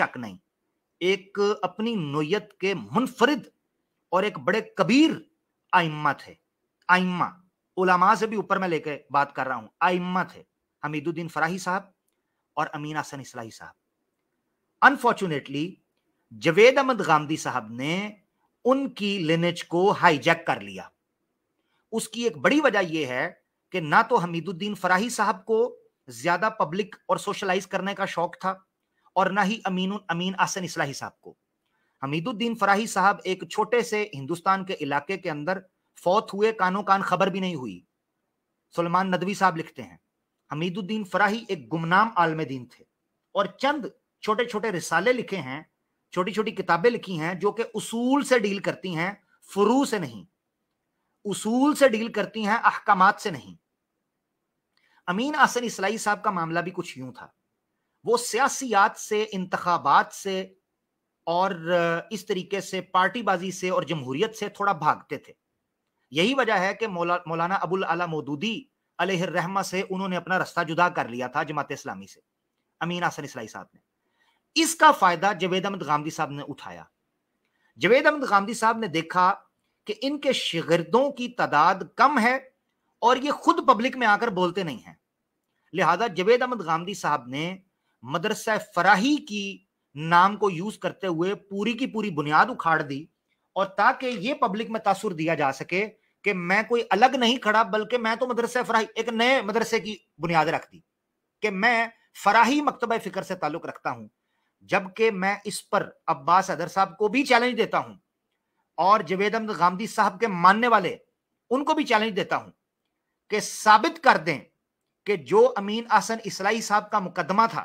शक नहीं, एक अपनी नोयत के मुनफरिद और एक बड़े कबीर आइम्मा थे। आइम्मा, उलमा से भी ऊपर मैं लेके बात कर रहा हूं, आइम्मा थे हमीदुद्दीन फराही साहब और अमीन हसन इस्लाही साहब। अनफॉर्चुनेटली जवेद अहमद गामदी साहब ने उनकी लिनेज को हाईजैक कर लिया। उसकी एक बड़ी वजह यह है कि ना तो हमीदुद्दीन फराही साहब को ज्यादा पब्लिक और सोशलाइज करने का शौक था और ना ही अमीन हसन इस्लाही साहब को। हमीदुद्दीन फराही साहब एक छोटे से हिंदुस्तान के इलाके के अंदर फौत हुए, कानो कान खबर भी नहीं हुई। सुलेमान नदवी साहब लिखते हैं हमीदुद्दीन फराही एक गुमनाम आलम दीन थे और चंद छोटे छोटे रिसाले लिखे हैं, छोटी छोटी किताबें लिखी हैं जो कि उसूल से डील करती हैं, फुरू से नहीं, उसूल से डील करती हैं, अहकामात से नहीं। अमीन हसन इस्लाही साहब का मामला भी कुछ यूं था, वो सियासियात से, इंतखाबात से और इस तरीके से पार्टीबाजी से और जमहूरियत से थोड़ा भागते थे। यही वजह है कि मौलाना अबुल आला मौदूदी अलैहिर रहमा से उन्होंने अपना रास्ता जुदा कर लिया था जमात इस्लामी से, अमीन हसन इस्लाही साहब ने। इसका फायदा जवेद अहमद गामदी साहब ने उठाया। जवेद अहमद गामदी साहब ने देखा कि इनके शागिर्दों की तादाद कम है और ये खुद पब्लिक में आकर बोलते नहीं हैं, लिहाजा जवेद अहमद गामदी साहब ने मदरसा फराही की नाम को यूज करते हुए पूरी की पूरी बुनियाद उखाड़ दी, और ताकि ये पब्लिक में तासुर दिया जा सके कि मैं कोई अलग नहीं खड़ा, बल्कि मैं तो मदरसा फराही, एक नए मदरसे की बुनियाद रख दी कि मैं फराही मकतबा फिक्र से ताल्लुक रखता हूं। जबकि मैं इस पर अब्बास हैदर साहब को भी चैलेंज देता हूं और जवेद अहमद गामदी साहब के मानने वाले उनको भी चैलेंज देता हूं कि साबित कर दें कि जो अमीन हसन इस्लाही साहब का मुकदमा था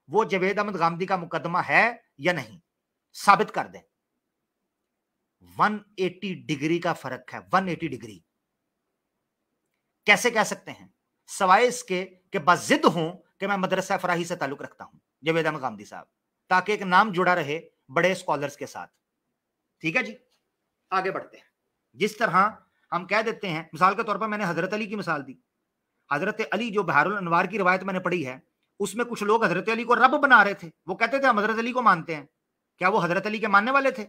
वो जवेद अहमद गामदी का मुकदमा है या नहीं, साबित कर दें। 180 डिग्री का फर्क है, 180 डिग्री। कैसे कह सकते हैं? सवाए इसके कि बजिद हों कि मैं मदरसा फराही से ताल्लुक रखता हूं, जवेद अहमद गामदी साहब, ताकि एक नाम जुड़ा रहे बड़े स्कॉलर्स के साथ। ठीक है जी, आगे बढ़ते हैं। जिस तरह हम कह देते हैं, मिसाल के तौर पर मैंने हजरत अली की मिसाल दी। हजरत अली, जो बहारुल अनवार की रिवायत मैंने पढ़ी है, उसमें कुछ लोग हजरत अली को रब बना रहे थे। वो कहते थे हम हजरत अली को मानते हैं। क्या वो हजरत अली के मानने वाले थे?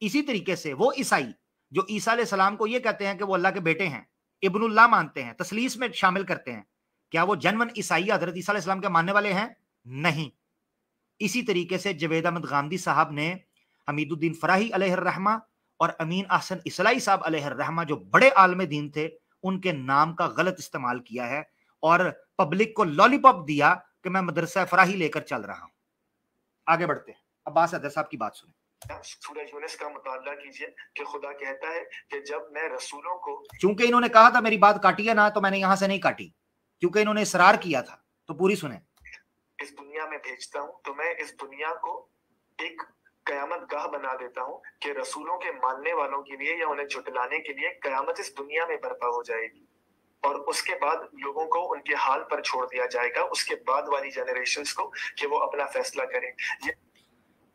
इसी तरीके से वो ईसाई जो ईसा अलैहि सलाम को ये कहते हैं कि वो अल्लाह के बेटे हैं, इब्नुल्लाह मानते हैं, तस्लीस में शामिल करते हैं, क्या वो जनवन ईसाई हजरत ईसा अलैहि सलाम के मानने वाले हैं? नहीं। इसी तरीके से जवेद अहमद गामदी साहब ने हमीदुद्दीन फराही अलैहिर रहमा और अमीन हसन इस्लाही साहब अलैहिर रहमा, जो बड़े आलम दीन थे, उनके नाम का गलत इस्तेमाल किया है और पब्लिक को लॉलीपॉप दिया कि मैं मदरसा फराही लेकर चल रहा हूं। आगे बढ़ते हैं, अब्बास हैदर साहब की बात सुने। सूरह यूनुस का मुताला कीजिए कि खुदा कहता है कि जब मैं रसूलों को, चूंकि इन्होंने कहा था मेरी बात काटिए ना, तो मैंने यहां से नहीं काटी, क्योंकि इन्होंने इसरार किया था, तो पूरी सुने। इस दुनिया में भेजता हूं तो मैं इस दुनिया को एक कयामत गाह बना देता हूं कि रसूलों के मानने वालों के लिए या उन्हें झुटलाने के लिए कयामत इस दुनिया में बर्पा हो जाएगी और उसके बाद लोगों को उनके हाल पर छोड़ दिया जाएगा, उसके बाद वाली जनरेशंस को, कि वो अपना फैसला करें।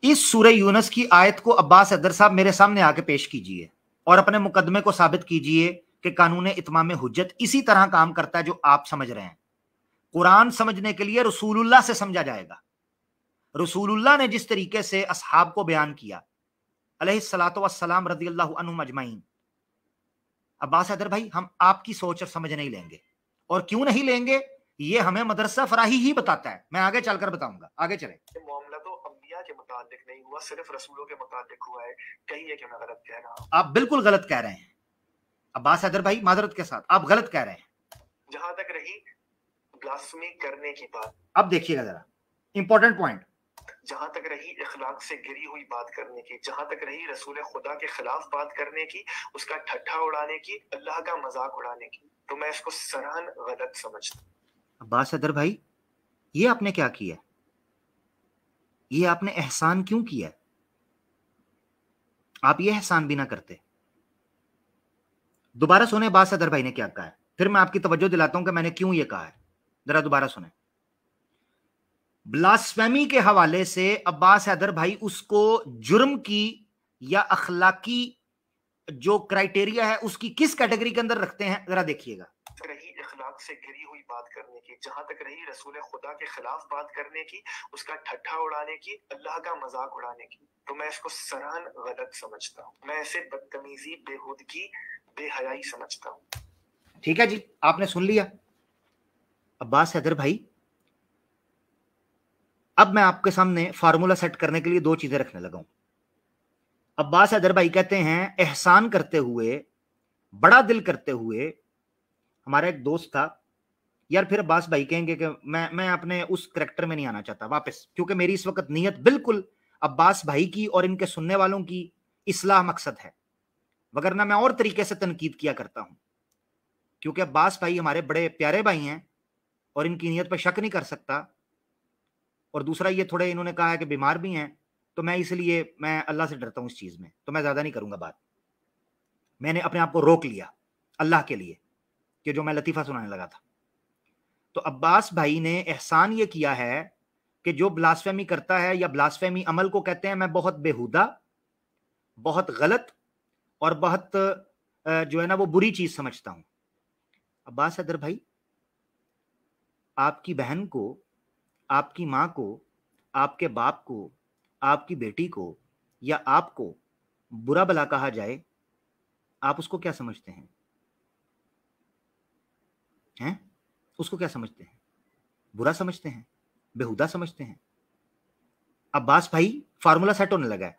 इस सूरह यूनुस की आयत को अब्बास हैदर साहब मेरे सामने आके पेश कीजिए और अपने मुकदमे को साबित कीजिए कि कानून इत्माम हुज्जत इसी तरह काम करता है जो आप समझ रहे हैं। कुरान समझने के लिए रसूलुल्लाह से समझा जाएगा। रसूलुल्लाह ने जिस तरीके से असहाब को बयान किया अलैहिस्सलातु वस्सलाम रज़ियल्लाहु अन्हुम अजमईन, अब्बास हैदर भाई, हम आपकी सोच और समझ नहीं लेंगे, और क्यों नहीं लेंगे ये हमें मदरसा फराही ही बताता है। मैं आगे चलकर बताऊंगा, आगे चले। मामला तो अंबिया के मुताल्लिक नहीं हुआ, सिर्फ रसूलों के मुताल्लिक हुआ है। कहिए कि मैं गलत कह रहा हूं। आप बिल्कुल गलत कह रहे हैं अब्बास हैदर भाई, मादरत के साथ आप गलत कह रहे हैं। जहां तक रही ब्लास्फेमी करने की बात, अब देखिएगा जरा इंपॉर्टेंट पॉइंट, जहां तक रही इखलाक से गिरी हुई बात करने की, जहां तक रही रसूल खुदा के खिलाफ बात करने की, उसका ठट्ठा उड़ाने की, अल्लाह का मजाक उड़ाने की, तो मैं इसको सराहन गलत समझता हूं। अब्बास हैदर भाई, ये आपने क्या किया? ये आपने एहसान क्यों किया? आप ये एहसान भी ना करते। दोबारा सुने अब्बास हैदर भाई ने क्या कहा है, फिर मैं आपकी तवज्जो दिलाता हूं कि मैंने क्यों ये कहा है। जरा दोबारा सुने। ब्लास्फेमी के हवाले से अब्बास हैदर भाई उसको जुर्म की या अखलाकी जो क्राइटेरिया है उसकी किस कैटेगरी के अंदर रखते हैं, जरा देखिएगा। रही इखलाक से घिरी हुई बात करने की। जहां तक रही रसूल खुदा के खिलाफ बात करने की, उसका ठट्ठा उड़ाने की, अल्लाह का मजाक उड़ाने की, तो मैं इसको सराहन गलत समझता हूँ। मैं इसे बदतमीजी, बेहुदगी, बेहयाई समझता हूँ। ठीक है जी, आपने सुन लिया। अब्बास हैदर भाई, अब मैं आपके सामने फार्मूला सेट करने के लिए दो चीजें रखने लगा हूं। अब्बास हैदर भाई कहते हैं एहसान करते हुए, बड़ा दिल करते हुए। हमारा एक दोस्त था यार, फिर अब्बास भाई कहेंगे कि मैं अपने उस करैक्टर में नहीं आना चाहता वापस, क्योंकि मेरी इस वक्त नीयत बिल्कुल अब्बास भाई की और इनके सुनने वालों की इस्लाह मकसद है, वगरना मैं और तरीके से तनकीद किया करता हूं, क्योंकि अब्बास भाई हमारे बड़े प्यारे भाई हैं और इनकी नीयत पर शक नहीं कर सकता। और दूसरा ये थोड़े इन्होंने कहा है कि बीमार भी हैं, तो मैं इसलिए मैं अल्लाह से डरता हूं इस चीज में, तो मैं ज्यादा नहीं करूंगा बात। मैंने अपने आप को रोक लिया अल्लाह के लिए कि जो मैं लतीफा सुनाने लगा था। तो अब्बास भाई ने एहसान ये किया है कि जो ब्लास्फेमी करता है या ब्लास्फेमी अमल को कहते हैं मैं बहुत बेहुदा, बहुत गलत और बहुत जो है ना वो बुरी चीज समझता हूं। अब्बास हैदर भाई, आपकी बहन को, आपकी मां को, आपके बाप को, आपकी बेटी को या आपको बुरा भला कहा जाए, आप उसको क्या समझते हैं? उसको क्या समझते हैं? बुरा समझते हैं? बेहुदा समझते हैं? अब्बास भाई, फार्मूला सेट होने लगा है।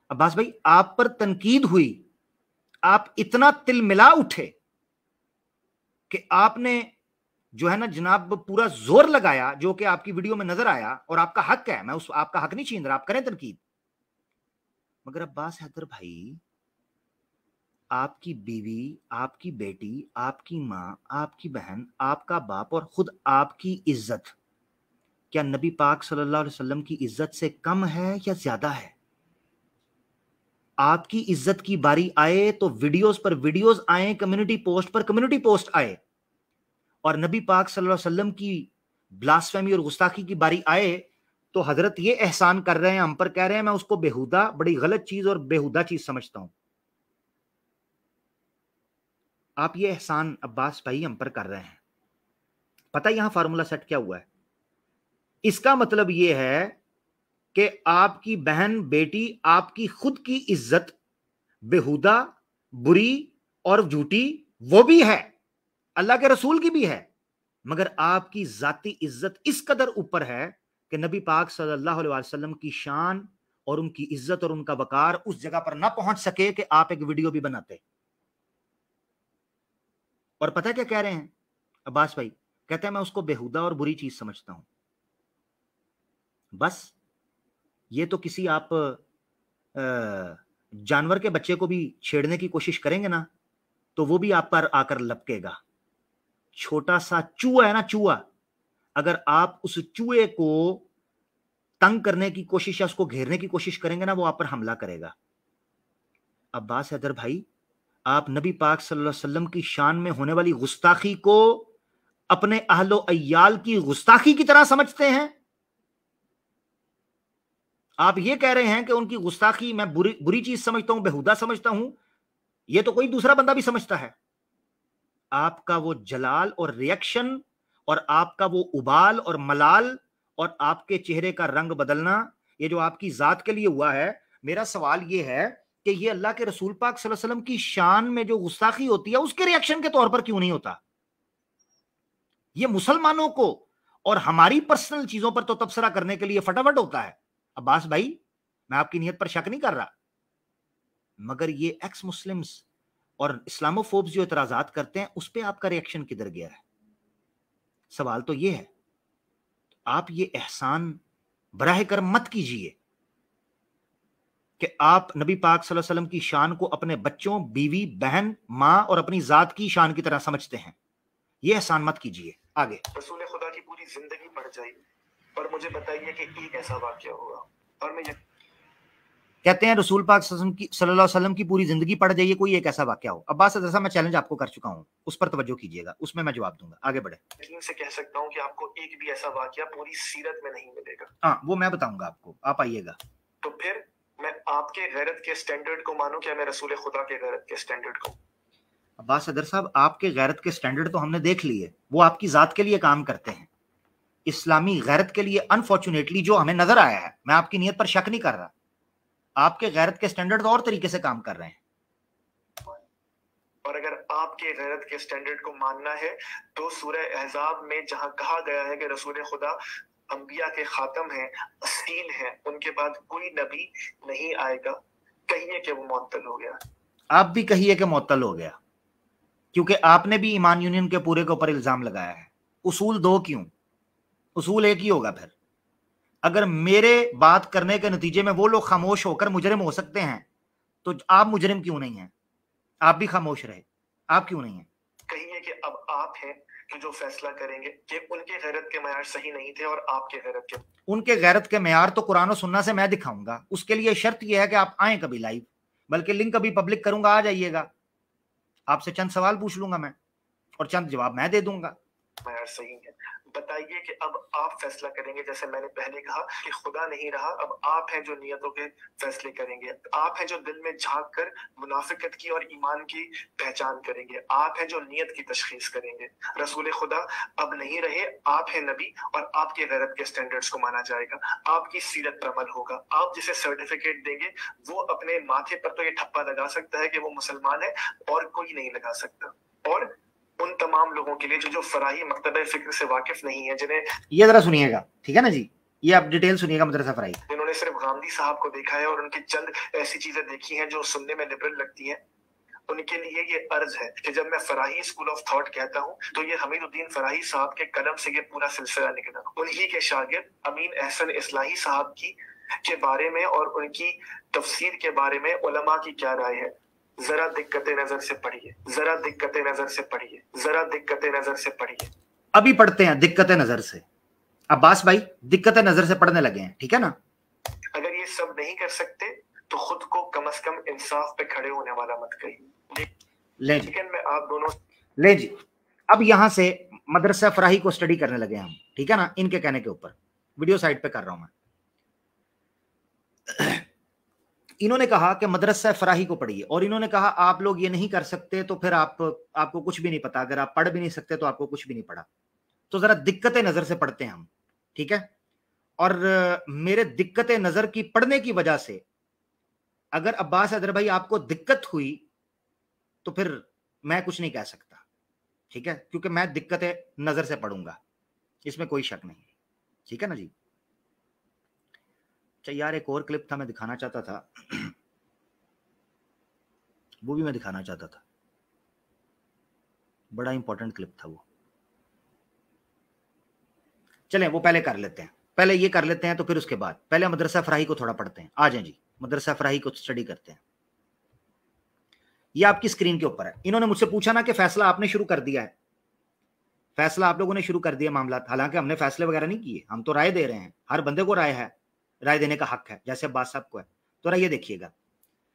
अब्बास भाई, आप पर तनकीद हुई, आप इतना तिलमिला उठे कि आपने जो है ना जनाब पूरा जोर लगाया, जो कि आपकी वीडियो में नजर आया, और आपका हक है, मैं उस आपका हक नहीं छीन रहा, आप करें तनकीद। मगर अब्बास हैदर भाई, आपकी बीवी, आपकी बेटी, आपकी मां, आपकी बहन, आपका बाप और खुद आपकी इज्जत क्या नबी पाक सल्लल्लाहु अलैहि वसल्लम की इज्जत से कम है या ज्यादा है? आपकी इज्जत की बारी आए तो वीडियोस पर वीडियोस आए, कम्युनिटी पोस्ट पर कम्युनिटी पोस्ट आए, और नबी पाक सल्लल्लाहु अलैहि वसल्लम की ब्लास्फेमी और गुस्ताखी की बारी आए तो हजरत ये एहसान कर रहे हैं हम पर, कह रहे हैं मैं उसको बेहुदा, बड़ी गलत चीज और बेहुदा चीज समझता हूं। आप ये एहसान अब्बास भाई हम पर कर रहे हैं। पता है यहां फार्मूला सेट क्या हुआ है? इसका मतलब यह है कि आपकी बहन, बेटी, आपकी खुद की इज्जत बेहुदा, बुरी और झूठी वो भी है, अल्लाह के रसूल की भी है, मगर आपकी जाती इज्जत इस कदर ऊपर है कि नबी पाक सल्लल्लाहु अलैहि वसल्लम की शान और उनकी इज्जत और उनका वकार उस जगह पर ना पहुंच सके कि आप एक वीडियो भी बनाते। और पता है क्या कह रहे हैं अब्बास भाई? कहते हैं मैं उसको बेहुदा और बुरी चीज समझता हूं। बस ये तो किसी आप जानवर के बच्चे को भी छेड़ने की कोशिश करेंगे ना, तो वो भी आप पर आकर लपकेगा। छोटा सा चूहा है ना, चूहा, अगर आप उस चूहे को तंग करने की कोशिश या उसको घेरने की कोशिश करेंगे ना, वो आप पर हमला करेगा। अब्बास हैदर भाई, आप नबी पाक सल्लल्लाहु अलैहि वसल्लम की शान में होने वाली गुस्ताखी को अपने अहलो अय्याल की गुस्ताखी की तरह समझते हैं। आप ये कह रहे हैं कि उनकी गुस्ताखी मैं बुरी चीज समझता हूं, बेहुदा समझता हूं, ये तो कोई दूसरा बंदा भी समझता है। आपका वो जलाल और रिएक्शन और आपका वो उबाल और मलाल और आपके चेहरे का रंग बदलना, ये जो आपकी जात के लिए हुआ है, मेरा सवाल ये है कि ये अल्लाह के रसूल पाक सल्लल्लाहु अलैहि वसल्लम की शान में जो गुस्ताखी होती है उसके रिएक्शन के तौर पर क्यों नहीं होता? ये मुसलमानों को और हमारी पर्सनल चीजों पर तो तबसरा करने के लिए फटाफट होता है। अब्बास भाई, मैं आपकी नीयत पर शक नहीं कर रहा, मगर ये एक्स मुस्लिम्स और इस्लामोफोब्स जो इतराजात करते हैं उस पर आपका रिएक्शन किधर गया है? सवाल तो ये है। आप ये एहसान बराह करम मत कीजिए कि आप नबी पाक सल्लल्लाहु अलैहि वसल्लम की शान को अपने बच्चों, बीवी, बहन, मां और अपनी जात की शान की तरह समझते हैं। ये एहसान मत कीजिए। आगे। रसूल खुदा की पूरी जिंदगी पड़ जाएगी, और मुझे बताइए कि एक ऐसा वाकया हुआ, और मैं कहते हैं रसूल पाक सल्लल्लाहु अलैहि वसल्लम की पूरी जिंदगी पड़ जाइए, कोई एक ऐसा वाकया हो। अब्बास जैसा मैं चैलेंज आपको कर चुका हूं, उस पर तवज्जो कीजिएगा, उसमें मैं जवाब दूंगा। आगे बढ़े। यकीन से कह सकता हूं कि आपको एक भी ऐसा वाकया पूरी सीरत में नहीं मिलेगा। हाँ, वो मैं बताऊंगा आपको, आप आइएगा। तो फिर मैं आपके गैरत के स्टैंडर्ड को मानूं क्या मैं रसूल खुदा के गैरत के स्टैंडर्ड को? عباس حیدر صاحب آپ کے غیرت کے سٹینڈرڈ تو ہم نے دیکھ لیے، وہ آپ کی ذات کے لیے کام کرتے ہیں، اسلامی غیرت کے لیے انفارچونیٹلی جو ہمیں نظر آیا ہے، میں آپ کی نیت پر شک نہیں کر رہا، آپ کے غیرت کے سٹینڈرڈ اور طریقے سے کام کر رہے ہیں۔ اور اگر آپ کے غیرت کے سٹینڈرڈ کو ماننا ہے تو سورہ احزاب میں جہاں کہا گیا ہے کہ رسول خدا انبیاء کے خاتم ہیں، اصیل ہیں، ان کے بعد کوئی نبی نہیں آئے گا، کہیے کہ وہ معطل ہو گیا۔ آپ بھی کہیے کہ معطل ہو گیا، کیونکہ آپ نے بھی ایمان یونین کے پورے کے اوپر الزام لگایا ہے۔ اصول دو کیوں؟ اصول ایک ہی ہوگا پھر۔ اگر میرے بات کرنے کے نتیجے میں وہ لوگ خاموش ہو کر مجرم ہو سکتے ہیں تو آپ مجرم کیوں نہیں ہیں؟ آپ بھی خاموش رہے، آپ کیوں نہیں ہیں؟ کہیے کہ اب آپ ہیں کہ جو فیصلہ کریں گے کہ ان کے غیرت کے معیار صحیح نہیں تھے اور آپ کے غیرت کے۔ ان کے غیرت کے معیار تو قرآن و سنت سے میں دکھاؤں گا، اس کے لیے شرط یہ ہے کہ آپ آئیں کبھی لائیو، بلکہ لنک کبھی پبلک کروں گا، آ جائیے گا، آپ سے چند سوال پوچھ لوں گا میں اور چند جواب میں دے دوں گا۔ معیار صحیح ہے، بتائیے کہ اب آپ فیصلہ کریں گے، جیسے میں نے پہلے کہا کہ خدا نہیں رہا، اب آپ ہیں جو نیتوں کے فیصلے کریں گے، آپ ہیں جو دل میں جھانک کر منافقت کی اور ایمان کی پہچان کریں گے، آپ ہیں جو نیت کی تشخیص کریں گے۔ رسول خدا اب نہیں رہے، آپ ہیں نبی اور آپ کے غیرت کے سٹینڈرڈز کو مانا جائے گا، آپ کی سیرت پر عمل ہوگا، آپ جسے سرٹیفکیٹ دیں گے وہ اپنے ماتھے پر تو یہ ٹھپا لگا سکتا ہے کہ وہ مسلمان ہے اور کوئی نہیں لگا سکتا۔ اور ان تمام لوگوں کے لیے جو فراہی مکتبہ فکر سے واقف نہیں ہے، جنہیں یہ ذرا سنیے گا، ٹھیک ہے نا جی، یہ آپ ڈیٹیل سنیے گا مدرسہ فراہی، جنہوں نے صرف غامدی صاحب کو دیکھا ہے اور ان کی چند ایسی چیزیں دیکھی ہیں جو سننے میں لبرل لگتی ہیں، ان کے لیے یہ عرض ہے کہ جب میں فراہی اسکول آف تھاٹ کہتا ہوں تو یہ حمید الدین فراہی صاحب کے قلم سے یہ پورا سلسلہ نکلا۔ انہی کے شاگرد امین احسن اصلاحی صاحب کے بارے میں اور ان کی تفسیر کے بارے میں علماء کی کیا رائے ہے، ذرا دقت نظر سے پڑھیے، ذرا دقت نظر سے پڑھیے، ذرا دقت نظر سے پڑھیے۔ ابھی پڑھتے ہیں دقت نظر سے۔ عباس بھائی دقت نظر سے پڑھنے لگے ہیں، ٹھیک ہے نا؟ اگر یہ سب نہیں کر سکتے تو خود کو کم از کم انصاف پہ کھڑے ہونے والا مت کہیے۔ لیں جی، لیکن میں آپ دونوں لیں جی، اب یہاں سے مدرسہ فراہی کو سٹڈی کرنے لگے ہم، ٹھیک ہے نا؟ ان کے کہنے کے اوپر ویڈیو سائٹ پہ کر رہا ہوں میں۔ انہوں نے کہا کہ مدرسہ فراہی کو پڑھیے، اور انہوں نے کہا آپ لوگ یہ نہیں کر سکتے تو پھر آپ کو کچھ بھی نہیں پتا، اگر آپ پڑھ بھی نہیں سکتے تو آپ کو کچھ بھی نہیں پڑھا۔ تو ذرا دقت نظر سے پڑھتے ہیں ہم، ٹھیک ہے؟ اور میرے دقت نظر کی پڑھنے کی وجہ سے اگر عباس حیدر بھائی آپ کو دقت ہوئی تو پھر میں کچھ نہیں کہہ سکتا، ٹھیک ہے؟ کیونکہ میں دقت نظر سے پڑھوں گا، اس میں کوئی شک نہیں، ٹھیک ہے نا جی؟ اچھا یار، ایک اور کلپ تھا میں دکھانا چاہتا تھا، وہ بھی میں دکھانا چاہتا تھا، بڑا امپورٹنٹ کلپ تھا وہ۔ چلیں وہ پہلے کر لیتے ہیں، پہلے یہ کر لیتے ہیں تو پھر اس کے بعد پہلے مدرسہ فراہی کو تھوڑا پڑھتے ہیں۔ آ جائیں جی، مدرسہ فراہی کو سٹڈی کرتے ہیں۔ یہ آپ کی اسکرین کے اوپر ہے۔ انہوں نے مجھ سے پوچھا نا کہ فیصلہ آپ نے شروع کر دیا ہے، فیصلہ آپ لوگوں نے شروع کر دیا معاملات، حالانکہ ہم نے فیصلے وغیرہ نہیں کیے، ہم تو رائے دے رہے ہیں، ہر بندے کو رائے ہے، رائے دینے کا حق ہے، جیسے عباس صاحب کو ہے۔ تو رائے دیکھیے گا،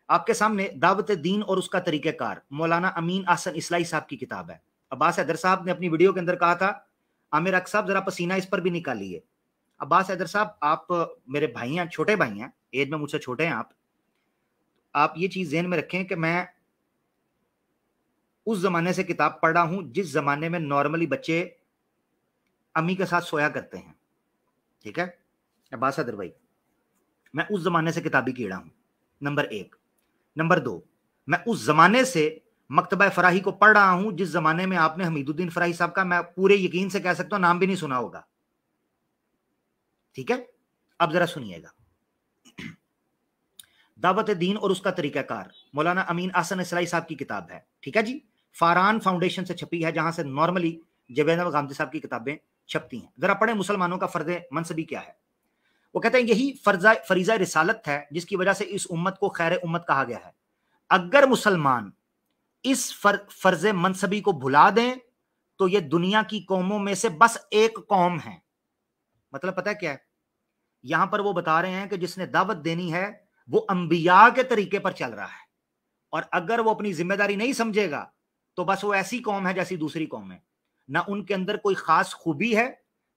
آپ کے سامنے دعوت دین اور اس کا طریقہ کار، مولانا امین احسن اصلاحی صاحب کی کتاب ہے۔ عباس حیدر صاحب نے اپنی ویڈیو کے اندر کہا تھا عامر حق صاحب ذرا پسینہ اس پر بھی نکالیے۔ عباس حیدر صاحب آپ میرے بھائی ہیں، چھوٹے بھائی ہیں، ایج میں مجھ سے چھوٹے ہیں، آپ یہ چیز ذہن میں رکھیں کہ میں اس زمانے سے کتاب پڑھ رہا ہوں جس زمانے میں نارملی بچے امی کے ساتھ سویا کرتے ہیں، ٹھیک ہے عباس حیدر بھائی؟ میں اس زمانے سے کتابی کیڑا ہوں، نمبر ایک۔ نمبر دو، میں اس زمانے سے مکتبہ فراہی کو پڑھ رہا ہوں جس زمانے میں آپ نے حمید الدین فراہی صاحب کا، میں پورے یقین سے کہہ سکتا ہوں، نام بھی نہیں سنا ہوگا، ٹھیک ہے؟ اب ذرا سنیے گا، دعوت دین اور اس کا طریقہ کار، مولانا امین احسن اصلاحی صاحب کی کتاب ہے، ٹھیک ہے جی؟ فاران فاؤنڈیشن سے چھپی ہے، جہاں سے نارملی جوید غامدی صاحب کی کتابیں چھپتی ہیں۔ ذرا پڑھیں مسلمانوں کا فرض منصبی کیا ہے۔ وہ کہتے ہیں یہی فریضہ رسالت ہے جس کی وجہ سے اس امت کو خیر امت کہا گیا ہے۔ اگر مسلمان اس فرض منصبی کو بھلا دیں تو یہ دنیا کی قوموں میں سے بس ایک قوم ہے۔ مطلب پتہ ہے کیا ہے؟ یہاں پر وہ بتا رہے ہیں کہ جس نے دعوت دینی ہے وہ انبیاء کے طریقے پر چل رہا ہے، اور اگر وہ اپنی ذمہ داری نہیں سمجھے گا تو بس وہ ایسی قوم ہے جیسی دوسری قوم ہے، نہ ان کے اندر کوئی خاص خوبی ہے،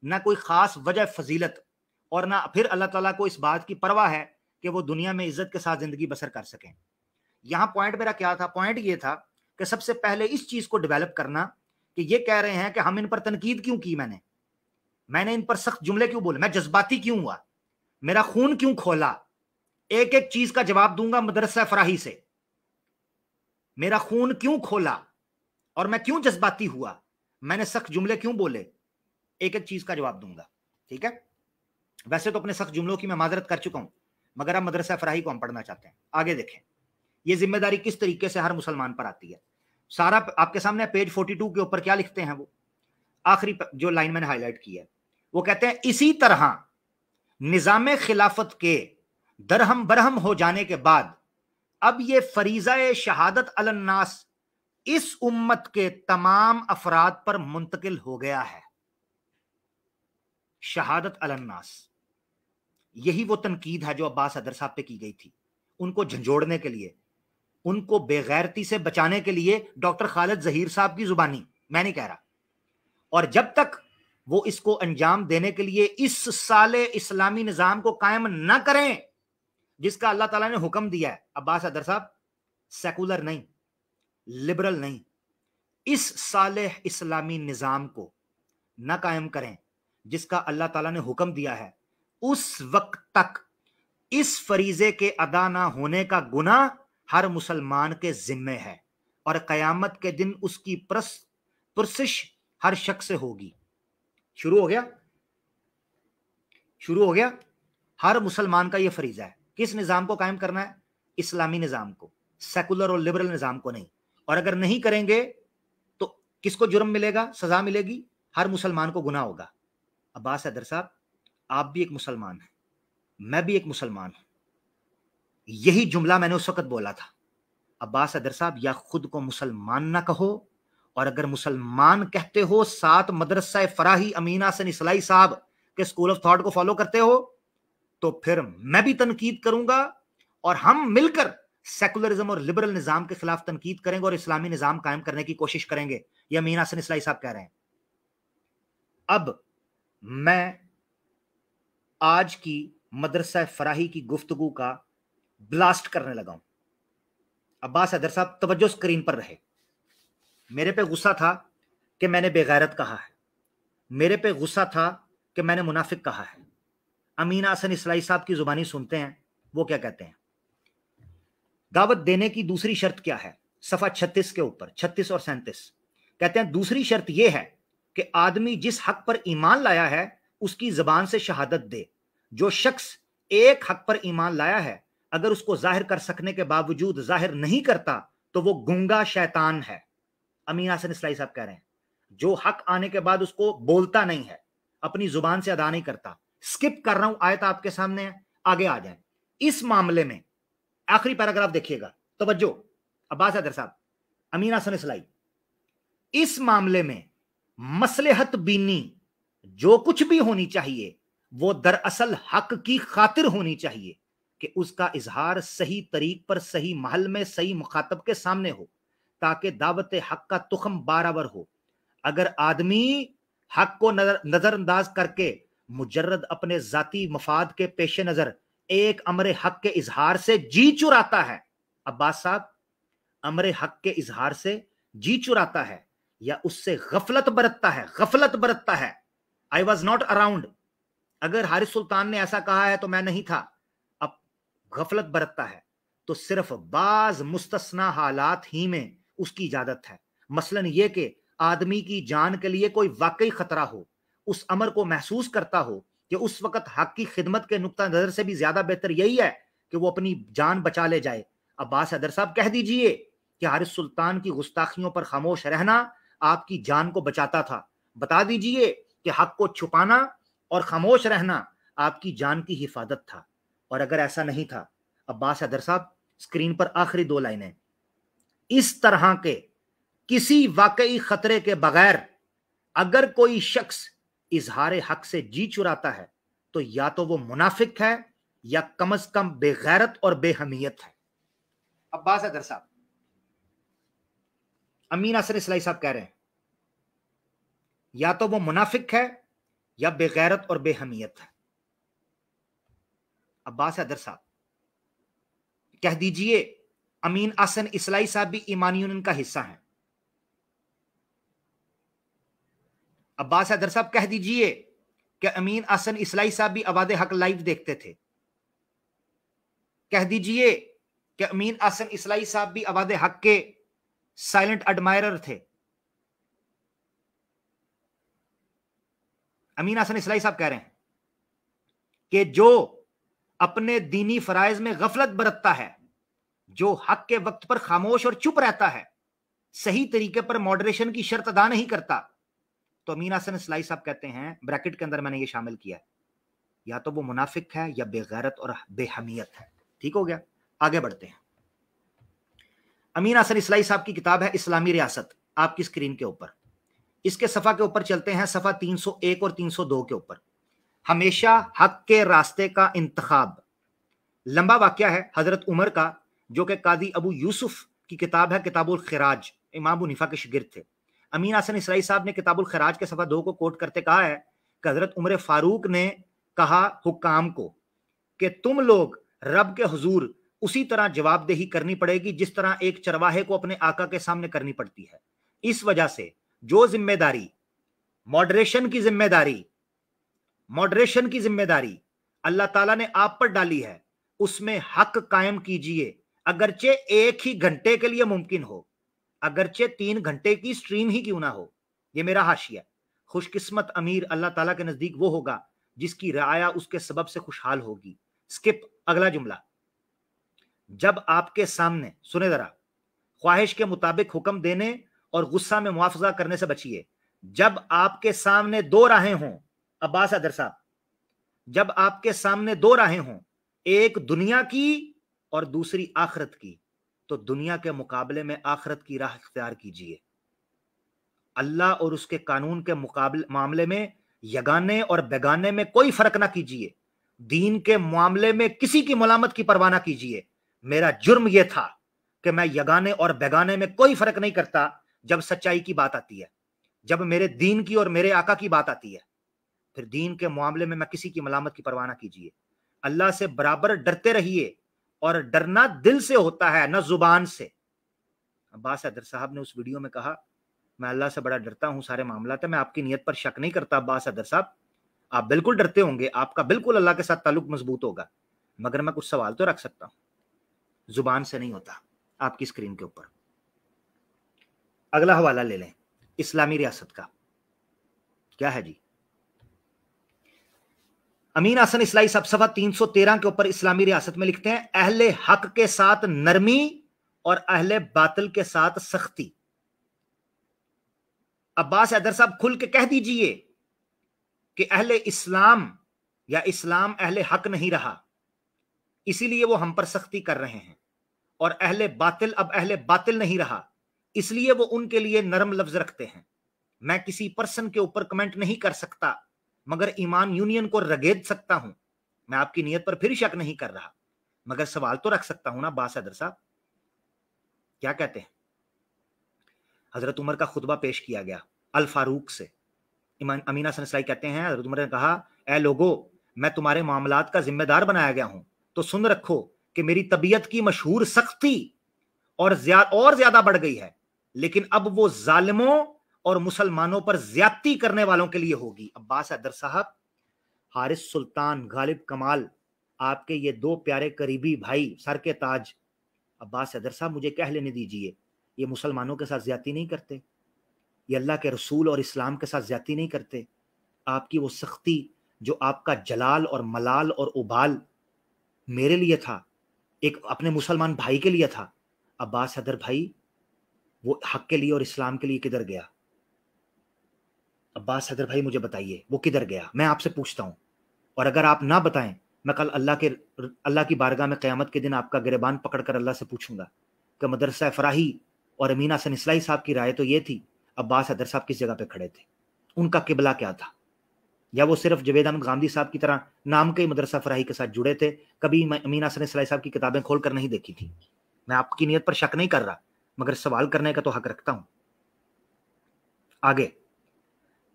نہ کوئی خاص وجہ فضیلت، اور نہ پھر اللہ تعالیٰ کو اس بات کی پرواہ ہے کہ وہ دنیا میں عزت کے ساتھ زندگی بسر کر سکیں۔ یہاں پوائنٹ میرا کیا تھا؟ پوائنٹ یہ تھا کہ سب سے پہلے اس چیز کو ڈیولپ کرنا کہ یہ کہہ رہے ہیں کہ ہم ان پر تنقید کیوں کی، میں نے ان پر سخت جملے کیوں بولے، میں جذباتی کیوں ہوا، میرا خون کیوں کھولا، ایک ایک چیز کا جواب دوں گا مدرسہ فراہی سے، میرا خون کیوں کھولا اور میں کیوں جذباتی ہوا، میں نے سخت جملے کیوں بولے، ایک ایک چیز کا جواب دوں گا، ٹھیک ہے؟ ویسے تو اپنے سخت جملوں کی میں معذرت کر چکا ہوں، مگر اب مدرسہ فراہی کو ہم پڑھنا چاہتے ہیں۔ آگے دیکھیں یہ ذمہ داری کس طریقے سے ہر مسلمان پر آتی ہے۔ سارا آپ کے سامنے پیج 42 کے اوپر کیا لکھتے ہیں، وہ آخری جو لائن میں نے ہائی لائٹ کی ہے، وہ کہتے ہیں اسی طرح نظام خلافت کے درہم برہم ہو جانے کے بعد اب یہ فریضہ شہادت علی الناس اس امت کے تمام افراد پر منتقل ہو گیا ہے۔ شہادت علی الناس، یہی وہ تنقید ہے جو عباس حیدر صاحب پہ کی گئی تھی، ان کو جھنجھوڑنے کے لیے، ان کو بے غیرتی سے بچانے کے لیے ڈاکٹر خالد ظہیر صاحب کی زبانی، میں نہیں کہہ رہا۔ اور جب تک وہ اس کو انجام دینے کے لیے اس سال اسلامی نظام کو قائم نہ کریں جس کا اللہ تعالیٰ نے حکم دیا ہے، عباس حیدر صاحب سیکولر نہیں، لبرل نہیں، اس صالح اسلامی نظام کو نہ قائم کریں جس کا اللہ تعالیٰ نے حکم دیا ہے، اس وقت تک اس فریضے کے ادا نہ ہونے کا گناہ ہر مسلمان کے ذمے ہے، اور قیامت کے دن اس کی پرسش ہر شخص سے ہوگی۔ شروع ہو گیا، ہر مسلمان کا یہ فریضہ ہے۔ کس نظام کو قائم کرنا ہے؟ اسلامی نظام کو، سیکولر اور لبرل نظام کو نہیں۔ اور اگر نہیں کریں گے تو کس کو جرم ملے گا، سزا ملے گی؟ ہر مسلمان کو گناہ ہوگا۔ عباس حیدر صاحب، آپ بھی ایک مسلمان ہیں، میں بھی ایک مسلمان ہوں، یہی جملہ میں نے اس وقت بولا تھا۔ عباس حیدر صاحب، یا خود کو مسلمان نہ کہو، اور اگر مسلمان کہتے ہو ساتھ مدرسہ فراہی امین حسن اصلاحی صاحب کے اسکول آف تھاٹ کو فالو کرتے ہو، تو پھر میں بھی تنقید کروں گا، اور ہم مل کر سیکولرزم اور لبرل نظام کے خلاف تنقید کریں گے اور اسلامی نظام قائم کرنے کی کوشش کریں گے۔ یہ امین حسن اصلاحی صاحب کہہ رہے ہیں۔ اب میں آج کی مدرسہ فراہی کی گفتگو کا بلاسٹ کرنے لگا ہوں۔ عباس حیدر صاحب، توجہ اسکرین پر رہے۔ میرے پہ غصہ تھا کہ میں نے بے غیرت کہا ہے، میرے پہ غصہ تھا کہ میں نے منافق کہا ہے۔ امین حسن اصلاحی صاحب کی زبانی سنتے ہیں، وہ کیا کہتے ہیں۔ دعوت دینے کی دوسری شرط کیا ہے؟ صفحہ 36 کے اوپر، 36 اور 37 کہتے ہیں دوسری شرط یہ ہے کہ آدمی جس حق پر ایمان لایا ہے اس کی زبان سے شہادت دے۔ جو شخص ایک حق پر ایمان لایا ہے اگر اس کو ظاہر کر سکنے کے باوجود ظاہر نہیں کرتا تو وہ گنگا شیطان ہے۔ امین حسن اصلاحی صاحب کہہ رہے ہیں جو حق آنے کے بعد اس کو بولتا نہیں ہے، اپنی زبان سے ادا نہیں کرتا۔ سکپ کر رہا ہوں، آیت آپ کے سامنے ہے، آگے آ جائیں۔ اس معاملے میں آخری پیراگراف دیکھیے گا، توجہ۔ عباس حیدر صاحب، امین حسن اصلاحی، اس معاملے میں مصلحت بینی جو کچھ بھی ہونی چاہیے وہ دراصل حق کی خاطر ہونی چاہیے کہ اس کا اظہار صحیح طریق پر، صحیح محل میں، صحیح مخاطب کے سامنے ہو، تاکہ دعوت حق کا تخم برابر ہو۔ اگر آدمی حق کو نظر انداز کر کے مجرد اپنے ذاتی مفاد کے پیش نظر ایک امر حق کے اظہار سے جی چراتا ہے، عباس صاحب، امر حق کے اظہار سے جی چراتا ہے یا اس سے غفلت برتتا ہے۔ I was not around، اگر حارث سلطان نے ایسا کہا ہے تو میں نہیں تھا، اب غفلت برتتا ہے تو صرف بعض مستثنا حالات ہی میں اس کی اجازت ہے، مثلاً یہ کہ آدمی کی جان کے لیے کوئی واقعی خطرہ ہو، اس امر کو محسوس کرتا ہو کہ اس وقت حق کی خدمت کے نقطہ نظر سے بھی زیادہ بہتر یہی ہے کہ وہ اپنی جان بچا لے جائے۔ عباس حیدر صاحب، کہہ دیجئے کہ حارث سلطان کی گستاخیوں پر خاموش رہنا آپ کی جان کو بچاتا تھا، بتا دیجئے کہ حق کو چھپانا اور خاموش رہنا آپ کی جان کی حفاظت تھا۔ اور اگر ایسا نہیں تھا، عباس حیدر صاحب، اسکرین پر آخری 2 لائنیں، اس طرح کے کسی واقعی خطرے کے بغیر اگر کوئی شخص اظہار حق سے جی چراتا ہے تو یا تو وہ منافق ہے یا کم از کم بے غیرت اور بے حمیت ہے۔ عباس حیدر صاحب، امین حسن اصلاحی صاحب کہہ رہے ہیں یا تو وہ منافق ہے یا بے غیرت اور بے حمیت ہے۔ عباس حیدر صاحب، کہہ دیجئے अमीन हसन इस्लाई साहब भी ईमानी यूनियन का हिस्सा हैं। अब्बास हैदर साहब कह दीजिए कि अमीन हसन इस्लाई साहब भी आवाज़ हक लाइव देखते थे। कह दीजिए कि अमीन हसन इस्लाई साहब भी आवाज़ हक के साइलेंट एडमायरर थे। अमीन हसन इस्लाई साहब कह रहे हैं कि जो अपने दीनी फराइज में गफलत बरतता है, जो हक के वक्त पर खामोश और चुप रहता है, सही तरीके पर मॉडरेशन की शर्त अदा नहीं करता, तो अमीन हसन इस्लाई साहब कहते हैं, ब्रैकेट के अंदर मैंने ये शामिल किया है, या तो वो मुनाफिक है या बेगैरत और बेहमियत है। ठीक हो गया, आगे बढ़ते हैं। अमीन हसन इस्लाई साहब की किताब है इस्लामी रियासत, आपकी स्क्रीन के ऊपर। इसके सफ़ा के ऊपर चलते हैं, सफ़ा 301 और 302 के ऊपर। हमेशा हक के रास्ते का इंतखाब। लंबा वाक़या है हजरत उमर का, जो कि कादी अबू यूसुफ की किताब है किताबुल खिराज, इमाम अबू हनीफा के शागिर्द थे। अमीन हसन इस्लाई साहब ने किताबुल खिराज के सफ़ा 2 को कोट करते कहा है कि हजरत उमर फारूक ने कहा हुक्काम को कि तुम लोग रब के हुजूर उसी तरह जवाबदेही करनी पड़ेगी जिस तरह एक चरवाहे को अपने आका के सामने करनी पड़ती है। इस वजह से जो जिम्मेदारी मॉडरेशन की जिम्मेदारी अल्लाह ताला ने आप पर डाली है, उसमें हक कायम कीजिए, अगरचे 1 ही घंटे के लिए मुमकिन हो, अगरचे 3 घंटे की स्ट्रीम ही क्यों ना हो। ये मेरा हाशिया। खुशकिस्मत अमीर अल्लाह ताला के नजदीक वो होगा जिसकी रियाया उसके सबब से खुशहाल होगी। स्किप अगला जुमला। जब आपके सामने, सुने जरा, ख्वाहिश के मुताबिक हुक्म देने और गुस्सा में मुआवजा करने से बचिए। जब आपके सामने 2 राहें हों, अब्बास हैदर साहब, जब आपके सामने 2 राहें हों, एक दुनिया की और दूसरी आखिरत की, तो दुनिया के मुकाबले में आखिरत की राह इख्तियार कीजिए। अल्लाह और उसके कानून के मामले में यगाने और बेगाने में कोई फर्क ना कीजिए। दीन के मामले में किसी की मलामत की परवाह ना कीजिए। मेरा जुर्म यह था कि मैं यगाने और बेगाने में कोई फर्क नहीं करता जब सच्चाई की बात आती है, जब मेरे दीन की और मेरे आका की बात आती है, फिर दीन के मामले में मैं किसी की मलामत की परवाह ना कीजिए। अल्लाह से बराबर डरते रहिए, और डरना दिल से होता है, न जुबान से। अब्बास हैदर साहब ने उस वीडियो में कहा, मैं अल्लाह से बड़ा डरता हूं, सारे मामला है, मैं आपकी नीयत पर शक नहीं करता अब्बास हैदर साहब, आप बिल्कुल डरते होंगे, आपका बिल्कुल अल्लाह के साथ ताल्लुक मजबूत होगा, मगर मैं कुछ सवाल तो रख सकता हूं, जुबान से नहीं होता। आपकी स्क्रीन के ऊपर अगला हवाला ले लें, इस्लामी रियासत का। क्या है जी? अमीन हसन इस्लाई साहब सफ़ा 313 के ऊपर इस्लामी रियासत में लिखते हैं, अहले हक के साथ नरमी और अहले बातिल के साथ सख्ती। अब्बास हैदर साहब खुल के कह दीजिए कि अहले इस्लाम या इस्लाम अहले हक नहीं रहा, इसीलिए वो हम पर सख्ती कर रहे हैं, और अहले बातिल अब अहले बातिल नहीं रहा, इसलिए वो उनके लिए नरम लफ्ज रखते हैं। मैं किसी पर्सन के ऊपर कमेंट नहीं कर सकता, मगर ईमान यूनियन को रगेद सकता हूं। मैं आपकी नीयत पर फिर शक नहीं कर रहा, मगर सवाल तो रख सकता हूं ना अब्बास हैदर साहब। क्या कहते हैं? हजरत उमर का खुतबा पेश किया गया अल फारूक से। अमीन हसन इस्लाई कहते हैं, हजरत उमर ने कहा, ए लोगो, मैं तुम्हारे मामलात का जिम्मेदार बनाया गया हूं, तो सुन रखो कि मेरी तबीयत की मशहूर सख्ती और ज्यादा बढ़ गई है, लेकिन अब वो जालिमों और मुसलमानों पर ज्यादती करने वालों के लिए होगी। अब्बास हैदर साहब, हारिस सुल्तान, गालिब कमाल, आपके ये 2 प्यारे करीबी भाई, सर के ताज, अब्बास हैदर साहब मुझे कह लेने दीजिए, ये मुसलमानों के साथ ज्यादती नहीं करते, ये अल्लाह के रसूल और इस्लाम के साथ ज्यादती नहीं करते। आपकी वो सख्ती जो आपका जलाल और मलाल और उबाल मेरे लिए था, एक अपने मुसलमान भाई के लिए था, अब्बास हैदर भाई वो हक के लिए और इस्लाम के लिए किधर गया? अब्बास हैदर भाई मुझे बताइए, वो किधर गया? मैं आपसे पूछता हूं, और अगर आप ना बताएं, मैं कल अल्लाह की बारगाह में क़यामत के दिन आपका गिरबान पकड़कर अल्लाह से पूछूंगा कि मदरसा फराही और अमीन हसन इस्लाई साहब की राय तो ये थी, अब्बास हैदर साहब किस जगह पे खड़े थे, उनका किबला क्या था? या वो सिर्फ जवेद अहमद गांधी साहब की तरह नाम के मदरसा फराही के साथ जुड़े थे, कभी अमीन हसन इस्लाई साहब की किताबें खोलकर नहीं देखी थी? मैं आपकी नीयत पर शक नहीं कर रहा, मगर सवाल करने का तो हक रखता हूं। आगे,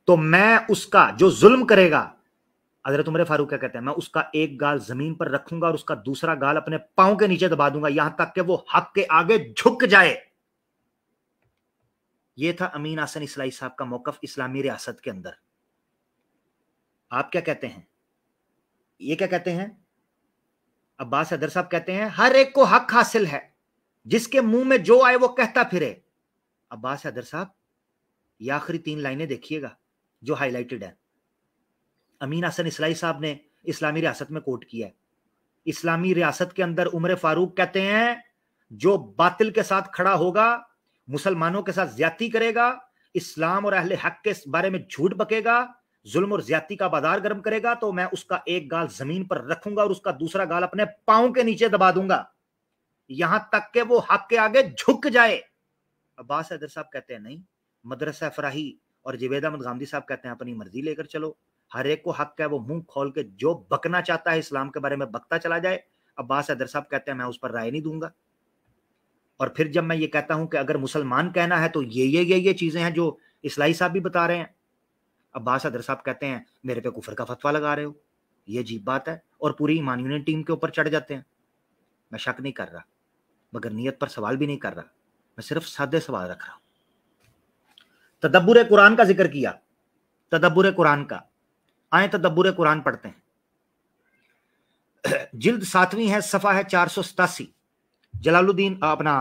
तो मैं उसका जो जुल्म करेगा हजरत उमर फारूक क्या कहते हैं, मैं उसका एक गाल जमीन पर रखूंगा और उसका दूसरा गाल अपने पांव के नीचे दबा दूंगा यहां तक कि वो हक के आगे झुक जाए। ये था अमीन हसन इस्लाई साहब का मौकफ इस्लामी रियासत के अंदर। आप क्या कहते हैं? ये क्या कहते हैं? अब्बास हैदर साहब कहते हैं हर एक को हक हासिल है, जिसके मुंह में जो आए वो कहता फिरे। अब्बास हैदर साहब, ये आखिरी 3 लाइनें देखिएगा जो हाईलाइटेड है। अमीन हसन इस्लाई साहब ने इस्लामी रियासत में कोट किया है। इस्लामी रियासत के अंदर उमर फारूक कहते हैं जो बातिल के साथ खड़ा होगा, मुसलमानों के साथ ज्यादती करेगा, इस्लाम और अहले हक के बारे में झूठ बकेगा, जुल्म और ज्यादती का बाजार गर्म करेगा, तो मैं उसका एक गाल जमीन पर रखूंगा और उसका दूसरा गाल अपने पांव के नीचे दबा दूंगा यहां तक कि वो हक के आगे झुक जाए। अब्बास हैदर साहब कहते हैं नहीं, मदरसा फराही और जुवैद अहमद गामदी साहब कहते हैं अपनी मर्जी लेकर चलो, हर एक को हक है वो मुंह खोल के जो बकना चाहता है इस्लाम के बारे में बकता चला जाए। अब्बास हैदर साहब कहते हैं मैं उस पर राय नहीं दूंगा। और फिर जब मैं ये कहता हूं कि अगर मुसलमान कहना है तो ये चीजें हैं जो इस्लाई साहब भी बता रहे हैं, अब्बास हैदर साहब कहते हैं मेरे पे कुफर का फतवा लगा रहे हो, ये अजीब बात है, और पूरी ईमान यूनियन टीम के ऊपर चढ़ जाते हैं। मैं शक नहीं कर रहा, मगर नीयत पर सवाल भी नहीं कर रहा, मैं सिर्फ सादे सवाल रख रहा हूं। तदब्बुर कुरान का जिक्र किया, तदब्बुर कुरान का, आए तदब्बुर कुरान पढ़ते हैं। जिल्द 7वीं है, सफा है 487, जलालुद्दीन अपना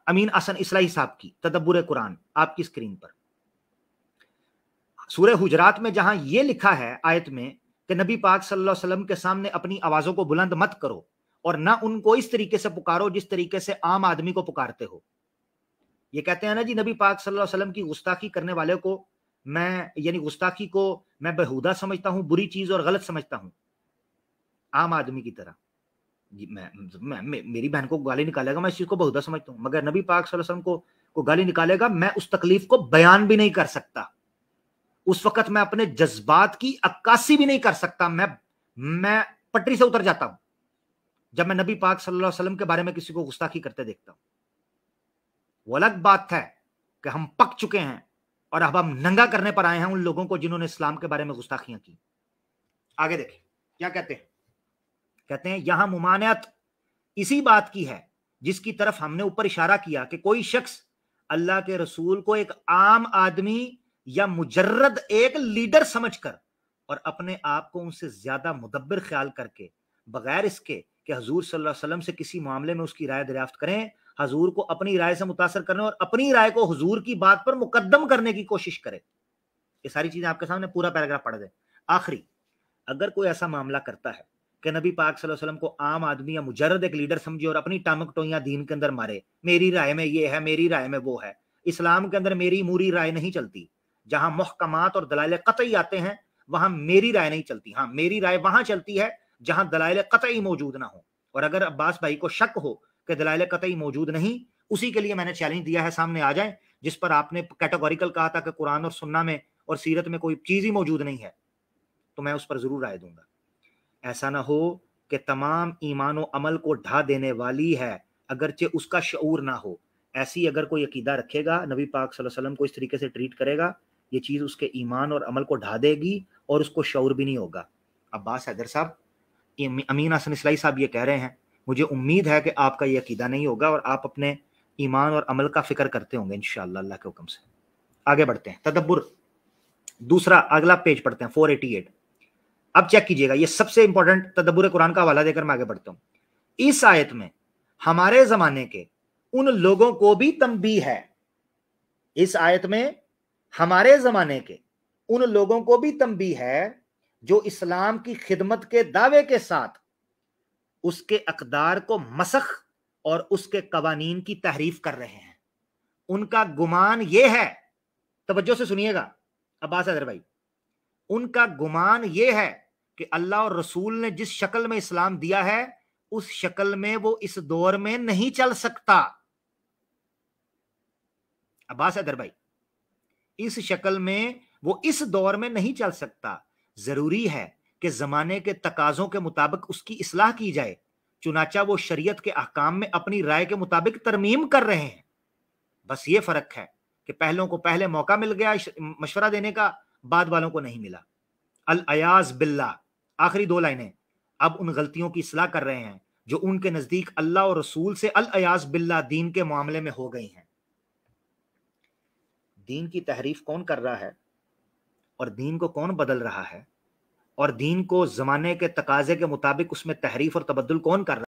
अमीन हसन इस्लाई साहब की तदब्बुर कुरान आपकी स्क्रीन पर। सूरह हुजरात में जहां यह लिखा है आयत में कि नबी पाक सल्लल्लाहु अलैहि वसल्लम के सामने अपनी आवाजों को बुलंद मत करो और ना उनको इस तरीके से पुकारो जिस तरीके से आम आदमी को पुकारते हो। ये कहते हैं ना जी, नबी पाक सल्लल्लाहु अलैहि वसल्लम की गुस्ताखी करने वाले को मैं, यानी गुस्ताखी को मैं बेहुदा समझता हूं, बुरी चीज और गलत समझता हूं, आम आदमी की तरह। मेरी बहन को गाली निकालेगा, मैं इस चीज को बेहुदा समझता हूं, मगर नबी पाक सल्लल्लाहु अलैहि वसल्लम को गाली निकालेगा, मैं उस तकलीफ को बयान भी नहीं कर सकता। उस वक्त मैं अपने जज्बात की अक्कासी भी नहीं कर सकता। मैं पटरी से उतर जाता हूं जब मैं नबी पाक सल्लल्लाहु अलैहि वसल्लम के बारे में किसी को गुस्ताखी करते देखता हूं। वो अलग बात है कि हम पक चुके हैं और अब हम नंगा करने पर आए हैं उन लोगों को जिन्होंने इस्लाम के बारे में गुस्ताखियां की। आगे देखिए क्या कहते हैं। कहते हैं यहां मुमानियत इसी बात की है जिसकी तरफ हमने ऊपर इशारा किया कि कोई शख्स अल्लाह के रसूल को एक आम आदमी या मुजर्रद एक लीडर समझकर और अपने आप को उनसे ज्यादा मुदब्बिर ख्याल करके, बगैर इसके कि हजूर सल्लल्लाहु अलैहि वसल्लम से किसी मामले में उसकी राय दरियाफ्त करें, हजूर को अपनी राय से मुतासर करने और अपनी राय को हुजूर की बात पर मुकद्दम करने की कोशिश करे। ये सारी चीजें आपके सामने पूरा पैराग्राफ पढ़ दे। आखिरी, अगर कोई ऐसा मामला करता है कि नबी पाक सल्लल्लाहु अलैहि वसल्लम को आम आदमी या मुजर्रद एक लीडर समझे और अपनी टामक टोइयां दीन के अंदर मारे, मेरी राय में ये है, मेरी राय में वो है, इस्लाम के अंदर मेरी मूरी राय नहीं चलती। जहां मुहकमात और दलाइल कतई आते हैं वहां मेरी राय नहीं चलती। हाँ, मेरी राय वहां चलती है जहां दलाइल कतई मौजूद ना हो। और अगर अब्बास भाई को शक हो कि दलाइल कतई मौजूद नहीं, उसी के लिए मैंने चैलेंज दिया है, सामने आ जाए। जिस पर आपने कैटेगोरिकल कहा था कि कुरान और सुन्ना में और सीरत में कोई चीज ही मौजूद नहीं है, तो मैं उस पर जरूर राय दूंगा। ऐसा ना हो कि तमाम ईमान और अमल को ढा देने वाली है अगरचे उसका शऊर ना हो। ऐसी अगर कोई अकीदा रखेगा, नबी पाक सल्लल्लाहु अलैहि वसल्लम को इस तरीके से ट्रीट करेगा, ये चीज उसके ईमान और अमल को ढा देगी और उसको शऊर भी नहीं होगा। अब्बास हैदर साहब, अमीन हसन इस्लाई साहब ये कह रहे हैं, मुझे उम्मीद है कि आपका ये अकीदा नहीं होगा और आप अपने ईमान और अमल का फिक्र करते होंगे इंशाअल्लाह अल्लाह के हुक्म से। आगे बढ़ते हैं। तदब्बुर दूसरा, अगला पेज पढ़ते हैं 488। अब चेक कीजिएगा, ये सबसे इंपॉर्टेंट तदब्बुर कुरान का हवाला देकर मैं आगे बढ़ता हूं। इस आयत में हमारे जमाने के उन लोगों को भी तंबीह है, इस आयत में हमारे जमाने के उन लोगों को भी तंबीह है जो इस्लाम की खिदमत के दावे के साथ उसके अकदार को मसख और उसके कवानीन की तहरीफ कर रहे हैं। उनका गुमान यह है, तवज्जो से सुनिएगा अब्बास हैदर भाई, उनका गुमान यह है कि अल्लाह और रसूल ने जिस शक्ल में इस्लाम दिया है उस शक्ल में वो इस दौर में नहीं चल सकता। अब्बास हैदर भाई, इस शक्ल में वो इस दौर में नहीं चल सकता। जरूरी है कि जमाने के तकाजों के मुताबिक उसकी इस्लाह की जाए। चुनाचा वो शरीयत के अहकाम में अपनी राय के मुताबिक तरमीम कर रहे हैं। बस ये फर्क है कि पहलों को पहले मौका मिल गया मशवरा देने का, बाद वालों को नहीं मिला। अल अयाज बिल्लाह, آخری 2 لائنیں، اب ان غلطیوں کی اصلاح کر رہے ہیں جو ان کے نزدیک اللہ اور رسول سے العیاذ باللہ دین کے معاملے میں ہو گئی ہیں۔ دین کی تحریف کون کر رہا ہے اور دین کو کون بدل رہا ہے اور دین کو زمانے کے تقاضے کے مطابق اس میں تحریف اور تبدل کون کر رہا ہے؟